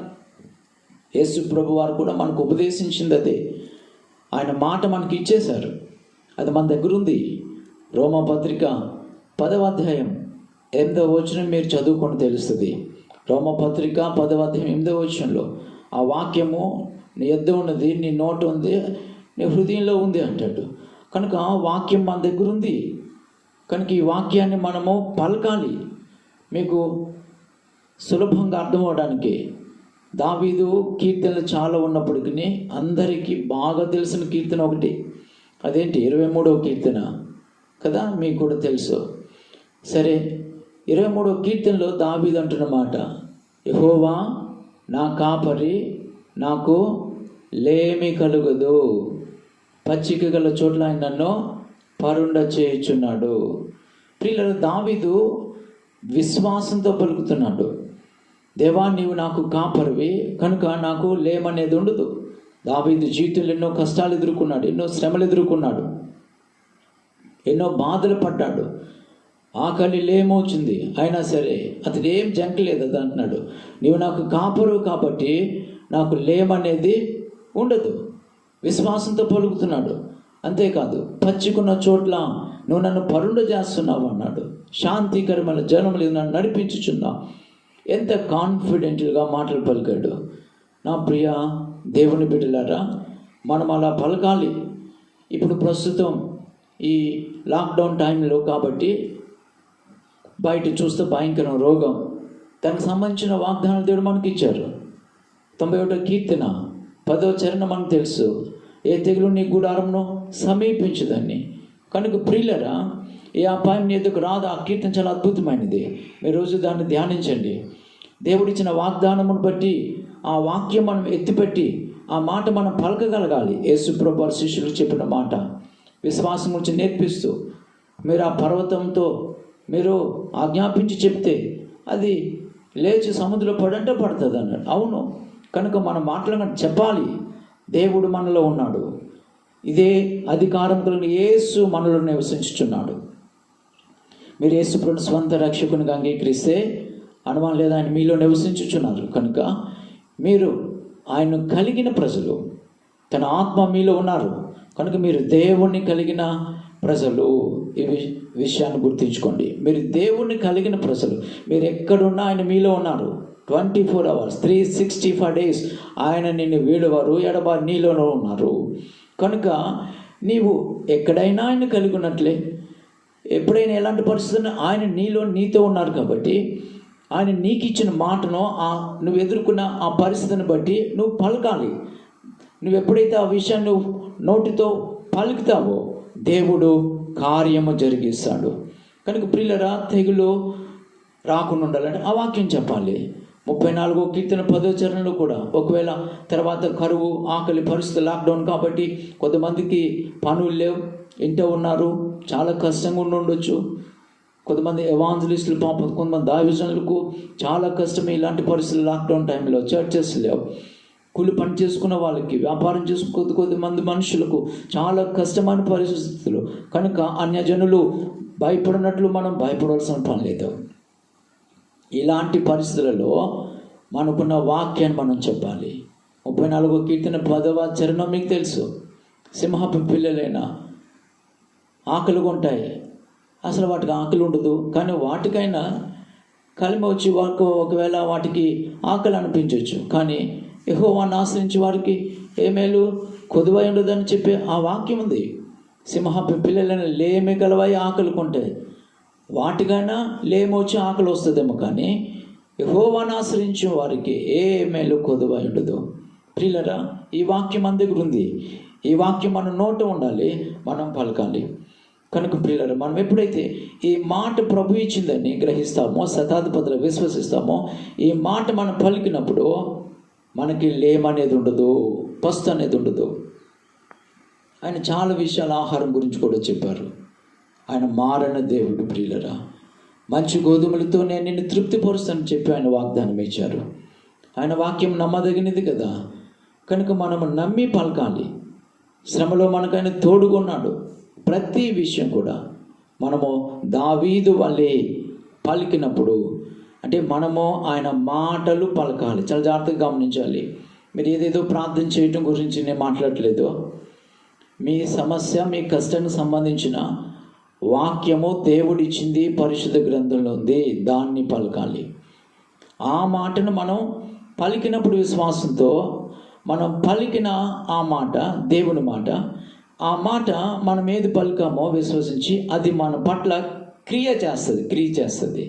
యేసు ప్రభు వారు కూడా మనకు ఉపదేశించింది అదే. ఆయన మాట మనకి ఇచ్చేశారు, అది మన దగ్గర ఉంది. రోమపత్రిక 10వ అధ్యాయం 8వ వచనం మీరు చదువుకొని తెలుస్తుంది. రోమపత్రిక 10వ అధ్యాయం 8వ వచనంలో ఆ వాక్యము నీ యొద్ద ఉన్నది, నీ నోట ఉంది, నీ హృదయంలో ఉంది అంటాడు. కనుక వాక్యం మన దగ్గర ఉంది. కనుక ఈ వాక్యాన్ని మనము పలకాలి. మీకు సులభంగా అర్థమవడానికి దావీదు కీర్తనలు చాలా ఉన్నప్పటికీ అందరికీ బాగా తెలిసిన కీర్తన ఒకటి, అదేంటి 23వ కీర్తన కదా, మీకు కూడా తెలుసు. సరే, 23వ కీర్తనలో దావీదు అంటున్న మాట, యెహోవా నా కాపరి, నాకు లేమి కలుగదు, పచ్చిక గల చోట్ల ఆయన నన్ను పరుండ చేయుచున్నాడు. ప్రియులారా, దావీదు విశ్వాసంతో పలుకుతున్నాడు, దేవా నీవు నాకు కాపరివి కనుక నాకు లేమనేది ఉండదు. దావీదు జీవితంలో ఎన్నో కష్టాలు ఎదుర్కొన్నాడు, ఎన్నో శ్రమలు ఎదుర్కొన్నాడు, ఎన్నో బాధలు పడ్డాడు, ఆకలి లేమొచ్చింది. అయినా సరే అతడు ఏం జంకలేదు. అది అంటున్నాడు, నీవు నాకు కాపరు కాబట్టి నాకు లేమనేది ఉండదు. విశ్వాసంతో పలుకుతున్నాడు. అంతేకాదు, పచ్చికున్న చోట్ల నువ్వు నన్ను పరుండ చేస్తున్నావు అన్నాడు. శాంతికరమైన జనములు నన్ను నడిపించుచున్నావు. ఎంత కాన్ఫిడెంట్గా మాటలు పలికాడు. నా ప్రియ దేవుని బిడ్డలారా, మనం అలా పలకాలి. ఇప్పుడు ప్రస్తుతం ఈ లాక్డౌన్ టైంలో కాబట్టి బయట చూస్తే భయంకరం రోగం, దానికి సంబంధించిన వాగ్దానాలు దేవుడు మనకి ఇచ్చారు. 91వ కీర్తన 10వ చరణం మనకు తెలుసు, ఏ తెగులు నీ గుడారంను సమీపించదని. కనుక ప్రియులరా, ఏ అపాయం నీ ఎదుకు రాదు. ఆ కీర్తన చాలా అద్భుతమైనది. మీరు రోజు దాన్ని ధ్యానించండి. దేవుడిచ్చిన వాగ్దానమును బట్టి ఆ వాక్యం మనం ఎత్తిపెట్టి ఆ మాట మనం పలకగలగాలి. యేసు ప్రభు శిష్యులకు చెప్పిన మాట విశ్వాసం గురించి నేర్పిస్తూ, మీరు ఆ పర్వతంతో మీరు ఆజ్ఞాపించి చెప్తే అది లేచి సముద్రంలో పడంటే పడుతుంది అన్నాడు. అవును, కనుక మనం మాట్లాడగా చెప్పాలి, దేవుడు మనలో ఉన్నాడు. ఇదే అధికారం కలిగిన యేసు మనలో నివసించుచున్నాడు. మీరు యేసు ప్రభువుని స్వంత రక్షకునిగా అంగీకరిస్తే అనుమానం లేదా, ఆయన మీలో నివసించుచున్నారు. కనుక మీరు ఆయన కలిగిన ప్రజలు, తన ఆత్మ మీలో ఉన్నారు కనుక మీరు దేవుణ్ణి కలిగిన ప్రజలు. ఈ విషయాన్ని గుర్తుంచుకోండి. మీరు దేవుణ్ణి కలిగిన ప్రజలు. మీరు ఎక్కడున్నా ఆయన మీలో ఉన్నారు. 24 hours 365 days ఆయన నిన్ను వీడువారు, ఎడబారి నీలోనూ ఉన్నారు. కనుక నీవు ఎక్కడైనా ఆయన కలిగి ఉన్నట్లే, ఎప్పుడైనా ఎలాంటి పరిస్థితుల్లో ఆయన నీతో ఉన్నారు కాబట్టి ఆయన నీకు ఇచ్చిన మాటను నువ్వు ఎదుర్కొన్న ఆ పరిస్థితిని బట్టి నువ్వు పలకాలి. నువ్వు ఎప్పుడైతే ఆ విషయాన్ని నువ్వు నోటితో పలుకుతావో దేవుడు కార్యము జరిగిస్తాడు. కనుక ప్రియులరా, తెగులు రాకుండా ఉండాలంటే ఆ వాక్యం చెప్పాలి. 34వ కీర్తన 10వ చరణంలో కూడా, ఒకవేళ తర్వాత కరువు, ఆకలి పరిస్థితులు, లాక్డౌన్ కాబట్టి కొంతమందికి పనులు లేవు, ఇంట్లో ఉన్నారు, చాలా కష్టంగా ఉండొచ్చు. కొంతమంది ఎవాంజలిస్టులు, పాపం కొంతమంది దైవజనులకు చాలా కష్టమే ఇలాంటి పరిస్థితులు. లాక్డౌన్ టైంలో చర్చెస్ లేవు, కూలి పని చేసుకున్న వాళ్ళకి, వ్యాపారం చేసుకున్న కొద్దిమంది మనుషులకు చాలా కష్టమైన పరిస్థితులు. కనుక అన్యజనులు భయపడినట్లు మనం భయపడవలసిన పని లేదు. ఇలాంటి పరిస్థితులలో మనకున్న వాక్యాన్ని మనం చెప్పాలి. 34వ కీర్తన 10వ చరణం మీకు తెలుసు. సింహపు పిల్లలైనా ఆకలిగా ఉంటాయి, అసలు వాటికి ఆకలి ఉండదు, కానీ వాటికైనా కలిమ వచ్చి ఒకవేళ వాటికి ఆకలి అనిపించవచ్చు, కానీ యెహోవాను ఆశ్రయించి వారికి ఏ మేలు కొదువై ఉండదని చెప్పే ఆ వాక్యం ఉంది. సింహపు పిల్లలైనా లేమి గలవై ఆకలికుంటాయి, వాటికైనా లేమొచ్చి ఆకలి వస్తుందేమో, కానీ యెహోవాను ఆశ్రయించిన వారికి ఏ మేలు కొదువై ఉండదు. ప్రియులరా, ఈ వాక్యం మన దగ్గర ఉంది. ఈ వాక్యం మన నోట ఉండాలి, మనం పలకాలి. కనుక ప్రియులరా, మనం ఎప్పుడైతే ఈ మాట ప్రభు ఇచ్చిందని గ్రహిస్తామో, శతాధిపతులు విశ్వసిస్తామో, ఈ మాట మనం పలికినప్పుడు మనకి లేమనేది ఉండదు, పస్తు అనేది ఉండదు. ఆయన చాలా విషయాలు ఆహారం గురించి కూడా చెప్పారు. ఆయన మారణ దేవుడు. ప్రియులరా, మంచి గోధుమలతో నేను నిన్ను తృప్తిపరుస్తానని చెప్పి ఆయన వాగ్దానం ఇచ్చారు. ఆయన వాక్యం నమ్మదగినది కదా. కనుక మనము నమ్మి పలకాలి. శ్రమలో మనకు ఆయన తోడుకున్నాడు. ప్రతి విషయం కూడా మనము దావీదు వలె పలికినప్పుడు, అంటే మనము ఆయన మాటలు పలకాలి. చాలా జాగ్రత్తగా గమనించాలి. మీరు ఏదేదో ప్రార్థన చేయటం గురించి నేను మాట్లాడట్లేదు. మీ సమస్య, మీ కష్టానికి సంబంధించిన వాక్యము దేవుడిచ్చింది, పరిశుద్ధ గ్రంథంలో ఉంది, దాన్ని పలకాలి. ఆ మాటను మనం పలికినప్పుడు విశ్వాసంతో మనం పలికిన ఆ మాట దేవుని మాట, ఆ మాట మనం ఏది పలికామో విశ్వసించి అది మన పట్ల క్రియ చేస్తుంది.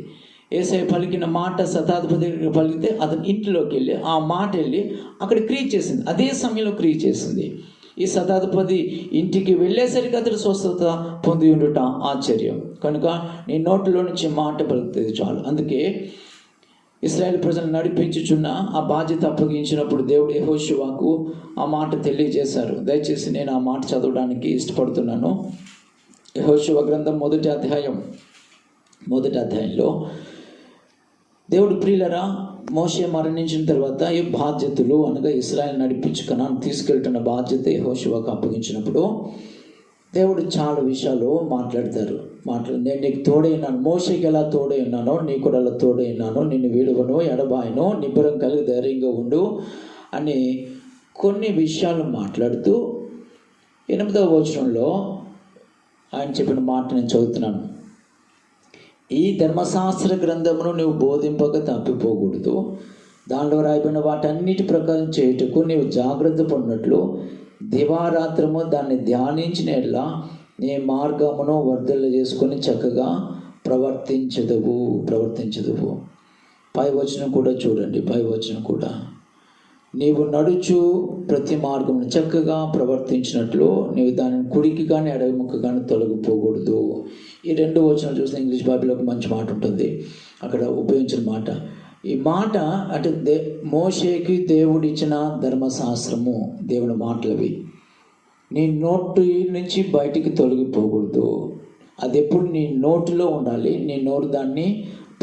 యేసయ్య పలికిన మాట శతాధిపతి పలికితే అతని ఇంటిలోకి వెళ్ళి ఆ మాట వెళ్ళి అక్కడ క్రియ చేసింది, అదే సమయంలో క్రియ చేసింది. ఈ శతాధిపతి ఇంటికి వెళ్ళేసరికి అతడు స్వస్థత పొంది ఉండుట ఆశ్చర్యం. కనుక నీ నోటిలో నుంచి మాట పలుకుతుంది చాలు. అందుకే ఇశ్రాయేలు ప్రజలను నడిపించుచున్న ఆ బాధ్యత అప్పగించినప్పుడు దేవుడు యెహోషువకు ఆ మాట తెలియజేశారు. దయచేసి నేను ఆ మాట చదవడానికి ఇష్టపడుతున్నాను. యెహోషువ గ్రంథం 1వ అధ్యాయంలో దేవుడు, ప్రియులరా, మోషే మరణించిన తర్వాత ఈ బాధ్యతలు అనగా ఇశ్రాయేలు నడిపించు కనాను తీసుకెళ్తున్న బాధ్యత యెహోషువకు అప్పగించినప్పుడు దేవుడు చాలా విషయాలు మాట్లాడతారు. నేను నీకు తోడైనాను, మోషేకి ఎలా తోడైనానో నీకు కూడా అలా తోడైనాను, నిన్ను విడువను, ఎడబాయను, నిబ్బరం కలిగి ధైర్యంగా ఉండు అని కొన్ని విషయాలు మాట్లాడుతూ 8వ వచనంలో ఆయన చెప్పిన మాట నేను చదువుతున్నాను. ఈ ధర్మశాస్త్ర గ్రంథమును నువ్వు బోధింపక తప్పిపోకూడదు, దానిలో రాయబడిన వాటన్నిటి ప్రకారం చేయుటకు నీవు జాగ్రత్త పడినట్లు దివారాత్రము దాన్ని ధ్యానించిన ఎడల నీ మార్గమును వర్ధల చేసుకొని చక్కగా ప్రవర్తించదువు. పై వచనం కూడా చూడండి. పై వచనం కూడా, నీవు నడుచు ప్రతి మార్గమును చక్కగా ప్రవర్తించినట్లు నీవు దానిని కుడికి కానీ ఎడమకు కానీ తొలగిపోకూడదు. ఈ 2 వచనాలు చూస్తే ఇంగ్లీష్ బైబిల్లో ఒక మంచి మాట ఉంటుంది, అక్కడ ఉపయోగించిన మాట. ఈ మాట అంటే మోషేకి దేవుడు ఇచ్చిన ధర్మశాస్త్రము, దేవుని మాటలవి. నీ నోటి నుంచి బయటికి తొలగిపోకూడదు, అది ఎప్పుడు నీ నోటిలో ఉండాలి, నీ నోరు దాన్ని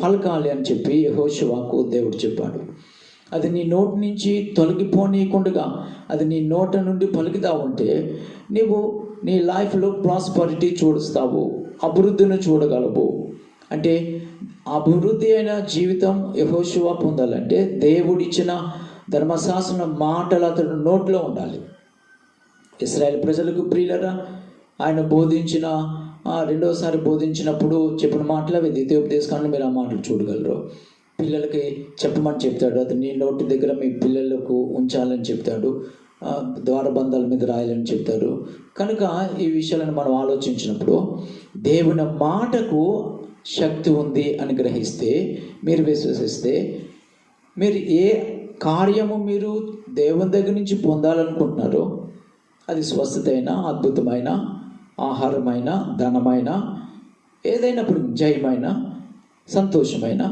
పలకాలి అని చెప్పి యెహోషువకు దేవుడు చెప్పాడు. అది నీ నోటి నుంచి తొలగిపోనీయకుండా అది నీ నోట నుండి పలుకుతా ఉంటే నీవు నీ లైఫ్లో ప్రాస్పరిటీ చూస్తావు, అభివృద్ధిని చూడగలవు. అంటే అభివృద్ధి అయిన జీవితం యెహోషువ పొందాలంటే దేవుడిచ్చిన ధర్మశాస్త్రం మాటలు అతడు నోట్లో ఉండాలి. ఇశ్రాయేల్ ప్రజలకు, ప్రియులరా, ఆయన బోధించిన రెండోసారి బోధించినప్పుడు చెప్పిన మాటలు అవి ద్వితీయోపదేశకాండంలో మీరు ఆ మాటలు చూడగలరు. పిల్లలకి చెప్పమని చెప్తాడు, అది నీ నోటి దగ్గర మీ పిల్లలకు ఉంచాలని చెప్తాడు. ద్వారబంధాల మీద రాయాలని చెప్తారు. కనుక ఈ విషయాలను మనం ఆలోచించినప్పుడు దేవుని మాటకు శక్తి ఉంది అని గ్రహిస్తే, మీరు విశ్వసిస్తే, మీరు ఏ కార్యము మీరు దేవుని దగ్గర నుంచి పొందాలనుకుంటున్నారో, అది స్వస్థత అయినా, అద్భుతమైన ఆహారమైన, ధనమైన, ఏదైనప్పుడు జయమైన, సంతోషమైన,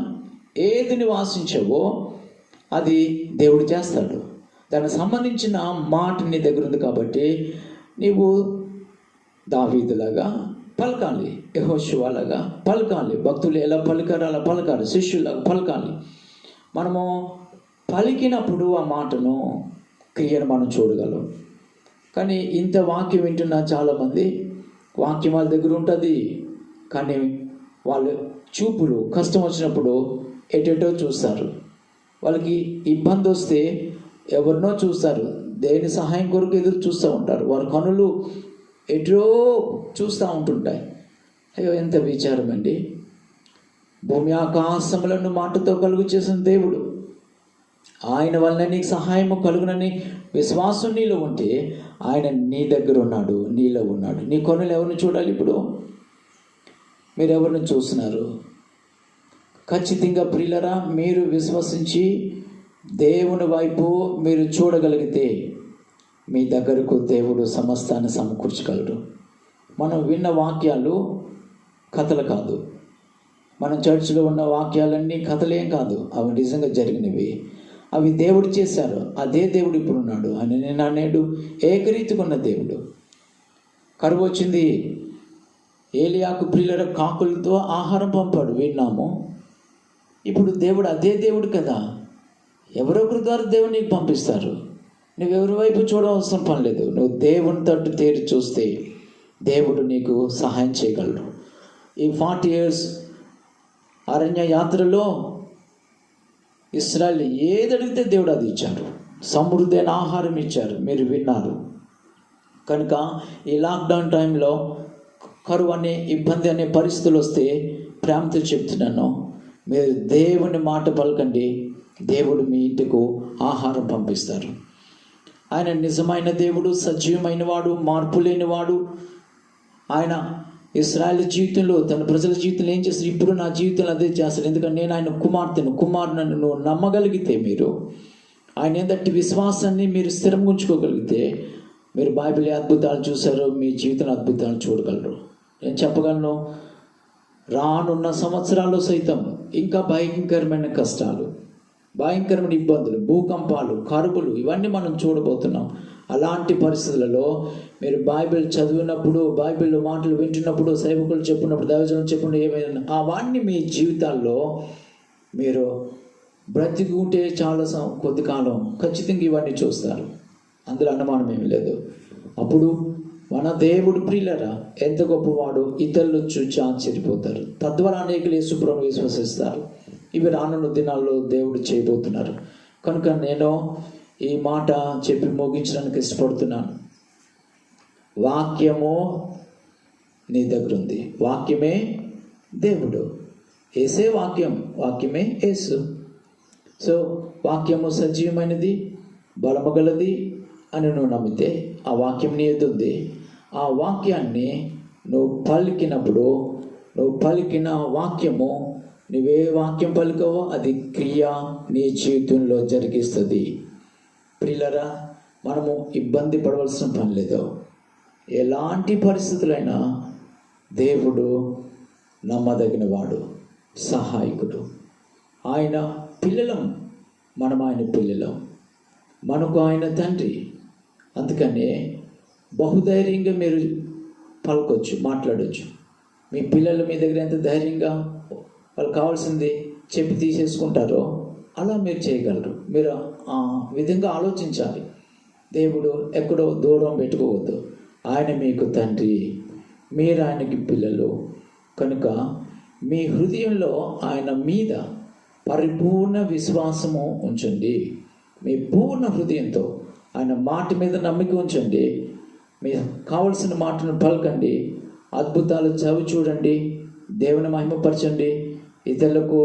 ఏది నివాసించవో అది దేవుడు చేస్తాడు. దానికి సంబంధించిన మాట నీ దగ్గర ఉంది కాబట్టి నీవు దావీదులాగా పలకాలి, యెహోషువలాగా పలకాలి. భక్తులు ఎలా పలికారు అలా పలకాలి, శిష్యులాగా పలకాలి. మనము పలికినప్పుడు ఆ మాటను, క్రియను మనం చూడగలం. కానీ ఇంత వాక్యం వింటున్న చాలామంది వాక్యం వాళ్ళ దగ్గర ఉంటుంది, కానీ వాళ్ళు చూపులు కష్టం వచ్చినప్పుడు ఎటెటో చూస్తారు. వాళ్ళకి ఇబ్బంది వస్తే ఎవరినో చూస్తారు, దేని సహాయం కొరకు ఎదురు చూస్తూ ఉంటారు. వారి కనులు ఎటో చూస్తూ ఉంటుంటాయి. అయ్యో ఎంత విచారం అండి! భూమి ఆకాశములను మాటతో కలుగు చేసిన దేవుడు, ఆయన వలన నీకు సహాయము కలుగునని విశ్వాసం నీలో ఉంటే ఆయన నీ దగ్గర ఉన్నాడు, నీలో ఉన్నాడు. నీ కనులు ఎవరిని చూడాలి? ఇప్పుడు మీరు ఎవరిని చూస్తున్నారు? ఖచ్చితంగా ప్రియులరా, మీరు విశ్వసించి దేవుని వైపు మీరు చూడగలిగితే మీ దగ్గరకు దేవుడు సమస్తాన్ని సమకూర్చగలడు. మనం విన్న వాక్యాలు కథలు కాదు. మనం చర్చిలో ఉన్న వాక్యాలన్నీ కథలేం కాదు, అవి నిజంగా జరిగినవి. అవి దేవుడు చేశారు. అదే దేవుడు ఇప్పుడు ఉన్నాడు. అని నేను నేడు ఏకరీతిగా ఉన్న దేవుడు. కరువు వచ్చింది, ఏలియాకు ప్రియుల కాకులతో ఆహారం పంపాడు, విన్నాము. ఇప్పుడు దేవుడు అదే దేవుడు కదా. ఎవరొకరి ద్వారా దేవుడు నీకు పంపిస్తారు. నువ్వెవరి వైపు చూడవలసిన పని లేదు. నువ్వు దేవుని తట్టు తేరి చూస్తే దేవుడు నీకు సహాయం చేయగలడు. ఈ 40 years అరణ్య యాత్రలో ఇశ్రాయేలు ఏది అడిగితే దేవుడు అది ఇచ్చారు. సమృద్ధి అయిన ఆహారం ఇచ్చారు, మీరు విన్నారు. కనుక ఈ లాక్డౌన్ టైంలో కరువు అనే ఇబ్బంది అనే పరిస్థితులు వస్తే ప్రేమతో చెప్తున్నాను, మీరు దేవుని మాట పలకండి, దేవుడు మీ ఇంటికి ఆహారం పంపిస్తారు. ఆయన నిజమైన దేవుడు, సజీవమైన వాడు, మార్పు లేనివాడు. ఆయన ఇశ్రాయేలు జీవితంలో, తన ప్రజల జీవితంలో ఏం చేస్తారు, ఇప్పుడు నా జీవితంలో అదే చేస్తారు. ఎందుకంటే నేను ఆయన కుమారుని నువ్వు నమ్మగలిగితే, మీరు ఆయన ఏంటంటే విశ్వాసాన్ని మీరు స్థిరంగా ఉంచుకోగలిగితే, మీరు బైబిల్ అద్భుతాలు చూశారు, మీ జీవితంలో అద్భుతాలు చూడగలరు. నేను చెప్పగలను, రానున్న సంవత్సరాల్లో సైతం ఇంకా భయంకరమైన కష్టాలు, భయంకరమైన ఇబ్బందులు, భూకంపాలు, కరువులు, ఇవన్నీ మనం చూడబోతున్నాం. అలాంటి పరిస్థితులలో మీరు బైబిల్ చదివినప్పుడు, బైబిల్ మాటలు వింటున్నప్పుడు, సేవకులు చెప్పినప్పుడు, దైవజనులు చెప్పినప్పుడు ఏమైనా అవన్నీ మీ జీవితాల్లో మీరు బ్రతికి ఉంటే చాలా కొద్ది కాలం ఖచ్చితంగా ఇవన్నీ చూస్తారు. అందులో అనుమానం ఏమి లేదు. అప్పుడు మన దేవుడు ప్రియులరా ఎంత గొప్పవాడు, ఇతరులు చూచి ఆశ్చర్యపోతారు. తద్వారా అనేకులు యేసుప్రభువును విశ్వసిస్తారు. ఇవి రానున్న దినాల్లో దేవుడు చేయబోతున్నారు. కనుక నేను ఈ మాట చెప్పి ముగించడానికి ఇష్టపడుతున్నాను. వాక్యము నీ దగ్గర ఉంది. వాక్యమే దేవుడు, యేసే వాక్యం, వాక్యమే యేసు. సో వాక్యము సజీవమైనది, బలము గలది అని నువ్వు నమ్మితే ఆ వాక్యం నీ ఎదురు ఉంది. ఆ వాక్యాన్ని నువ్వు పలికినప్పుడు, నువ్వు పలికిన వాక్యము, నువ్వే వాక్యం పలికవో అది క్రియ నీ జీవితంలో జరిగిస్తుంది. ప్రియులరా, మనము ఇబ్బంది పడవలసిన పని లేదు. ఎలాంటి పరిస్థితులైనా దేవుడు నమ్మదగిన వాడు, సహాయకుడు. ఆయన పిల్లలం, మనం ఆయన పిల్లలం, మనకు ఆయన తండ్రి. అందుకనే బహుధైర్యంగా మీరు పలకొచ్చు, మాట్లాడవచ్చు. మీ పిల్లలు మీ దగ్గర ఎంత ధైర్యంగా వాళ్ళు కావాల్సింది చెప్పి తీసేసుకుంటారో అలా మీరు చేయగలరు. మీరు ఆ విధంగా ఆలోచించాలి. దేవుడు ఎక్కడో దూరం పెట్టుకోవద్దు. ఆయన మీకు తండ్రి, మీరు ఆయనకి పిల్లలు. కనుక మీ హృదయంలో ఆయన మీద పరిపూర్ణ విశ్వాసము ఉంచండి. మీ పూర్ణ హృదయంతో ఆయన మాట మీద నమ్మిక ఉంచండి. మీకు కావలసిన మాటను పలకండి, అద్భుతాలు చవి చూడండి, దేవుని మహిమపరచండి. ఇతరులకు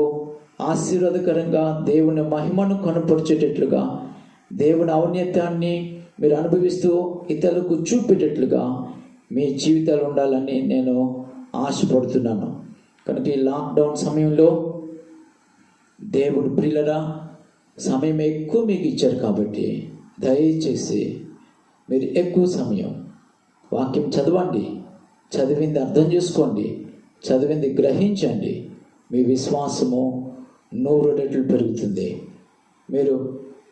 ఆశీర్వాదకరంగా దేవుని మహిమను కనపరిచేటట్లుగా, దేవుని ఔన్నత్యాన్ని మీరు అనుభవిస్తూ ఇతరులకు చూపేటట్లుగా మీ జీవితాలు ఉండాలని నేను ఆశపడుతున్నాను. కనుక ఈ లాక్డౌన్ సమయంలో దేవుడు ప్రియులరా సమయం ఎక్కువ మీకు ఇచ్చారు కాబట్టి దయచేసి మీరు ఎక్కువ సమయం వాక్యం చదవండి, చదివింది అర్థం చేసుకోండి, చదివింది గ్రహించండి. మీ విశ్వాసము 100 రెట్లు పెరుగుతుంది. మీరు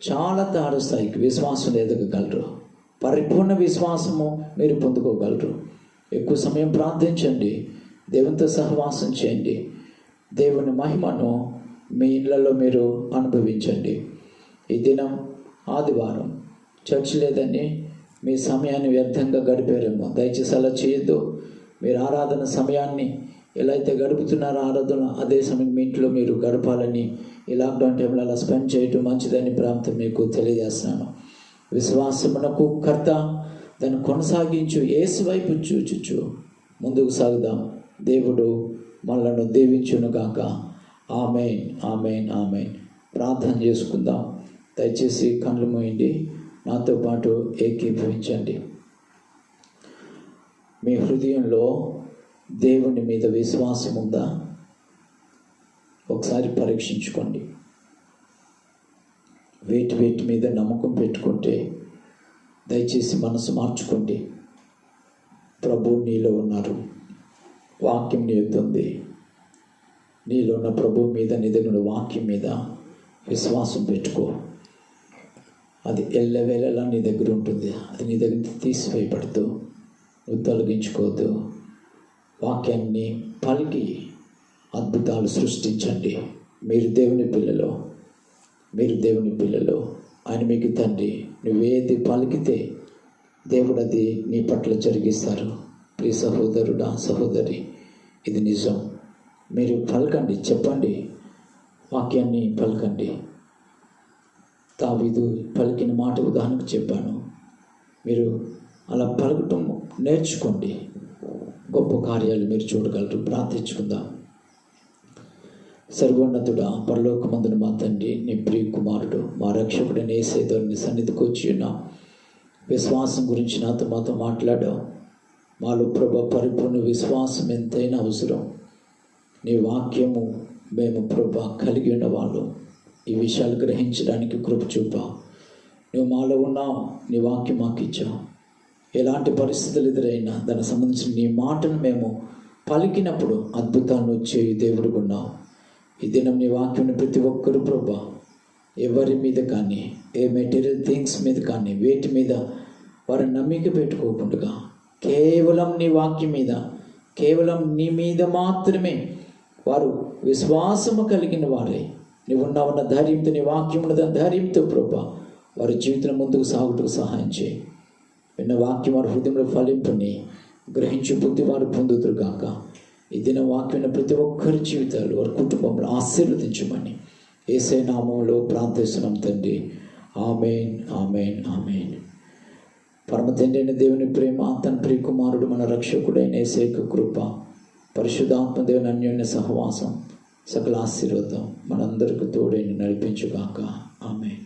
చాలా తార స్థాయికి విశ్వాసం ఎదగగలరు. పరిపూర్ణ విశ్వాసము మీరు పొందుకోగలరు. ఎక్కువ సమయం ప్రార్థించండి, దేవునితో సహవాసం చేయండి. దేవుని మహిమను మీ ఇళ్లలో మీరు అనుభవించండి. ఈ దినం ఆదివారం చర్చ్ లేదని మీ సమయాన్ని వ్యర్థంగా గడిపారేమో. దయచేసి అలా చేయొద్దు. మీరు ఆరాధన సమయాన్ని ఎలా అయితే గడుపుతున్నారో ఆరాధన అదే సమయం మీ ఇంట్లో మీరు గడపాలని ఈ లాక్డౌన్ టైంలో అలా స్పెండ్ చేయటం మంచిదని ప్రాంతం మీకు తెలియజేస్తున్నాను. విశ్వాసమునకు కర్త, దాన్ని కొనసాగించు యేసు వైపు చూచుచు ముందుకు సాగుదాం. దేవుడు మనలను దీవించునుగాక. ఆమేన్, ఆమేన్, ఆమేన్. ప్రార్థన చేసుకుందాం. దయచేసి కళ్ళు మూయండి, నాతో పాటు ఏకీభవించండి. మీ హృదయంలో దేవుని మీద విశ్వాసం ఉందా? ఒకసారి పరీక్షించుకోండి. వేటి మీద నమ్మకం పెట్టుకుంటే దయచేసి మనసు మార్చుకోండి. ప్రభు నీలో ఉన్నారు, వాక్యం నీ యొద్ద ఉంది. నీలో ఉన్న ప్రభు మీద, నీ దగ్గర వాక్యం మీద విశ్వాసం పెట్టుకో. అది ఎల్లవేళలా నీ దగ్గర ఉంటుంది. అది నీ దగ్గర తీసివేయబడదు. నువ్వు తొలగించుకోవద్దు. వాక్యాన్ని పలికి అద్భుతాలు సృష్టించండి. మీరు దేవుని పిల్లలు, మీరు దేవుని పిల్లలు. ఆయన మీకు తండ్రి. నువ్వేది పలికితే దేవుడు అది నీ పట్ల జరిగిస్తారు. ప్రియ సహోదరుడా, సహోదరి, ఇది నిజం. మీరు పలకండి, చెప్పండి, వాక్యాన్ని పలకండి. దావీదు పలికిన మాట ఉదాహరణకు చెప్పాను. మీరు అలా పలకటం నేర్చుకోండి. గొప్ప కార్యాలు మీరు చూడగలరు. ప్రార్థించుకుందాం. సర్వోన్నతుడా, పరలోకమందున మా తండ్రి, నీ ప్రియ కుమారుడు, మా రక్షకుడైన యేసయ్య నీ సన్నిధికి వచ్చి ఉన్నాం. విశ్వాసం గురించి మాతో మాట్లాడావు. మాలో ప్రభు పరిపూర్ణ విశ్వాసం ఎంతైనా అవసరం. నీ వాక్యము మేము ప్రభు కలిగి ఉన్నవాళ్ళు. ఈ విషయాలు గ్రహించడానికి కృప చూపావు. నువ్వు మాలో ఉన్నావు, నీ వాక్యం మాకు ఇచ్చావు. ఎలాంటి పరిస్థితులు ఎదురైనా దానికి సంబంధించిన నీ మాటను మేము పలికినప్పుడు అద్భుతాలను చేయి దేవుడు ఉన్నావు. ఈ దినం నీ వాక్యం ప్రతి ఒక్కరు ప్రభా, ఎవరి మీద కానీ, ఏ మెటీరియల్ థింగ్స్ మీద కానీ, వేటి మీద వారు నమ్మిక పెట్టుకోకుండా కేవలం నీ వాక్యం మీద, కేవలం నీ మీద మాత్రమే వారు విశ్వాసము కలిగిన వారే. నువ్వున్న ధైర్యంతో, నీ వాక్యం ఉన్న ధైర్యంతో ప్రభా వారి జీవితం ముందుకు సాగుటకు సహాయం చేయి. విన్న వాక్యం వారి హృదయంలో ఫలింపుని గ్రహించు బుద్ధి వారు పొందుతురు గాక. ఈ దిన వాక్యం ప్రతి ఒక్కరి జీవితాలు, వారి కుటుంబంలో ఆశీర్వదించమని యేసయ్య నామములో ప్రార్థిస్తున్నాం తండ్రి. ఆమేన్, ఆమేన్, ఆమేన్. పరమ తండ్రి అయిన దేవుని ప్రేమ, తన ప్రియ కుమారుడు మన రక్షకుడైన యేసయ్య కృప, పరిశుద్ధాత్మ దేవుని అన్యోన్య సహవాసం, సకల ఆశీర్వాదం మనందరికీ తోడైన నడిపించుగాక. ఆమేన్.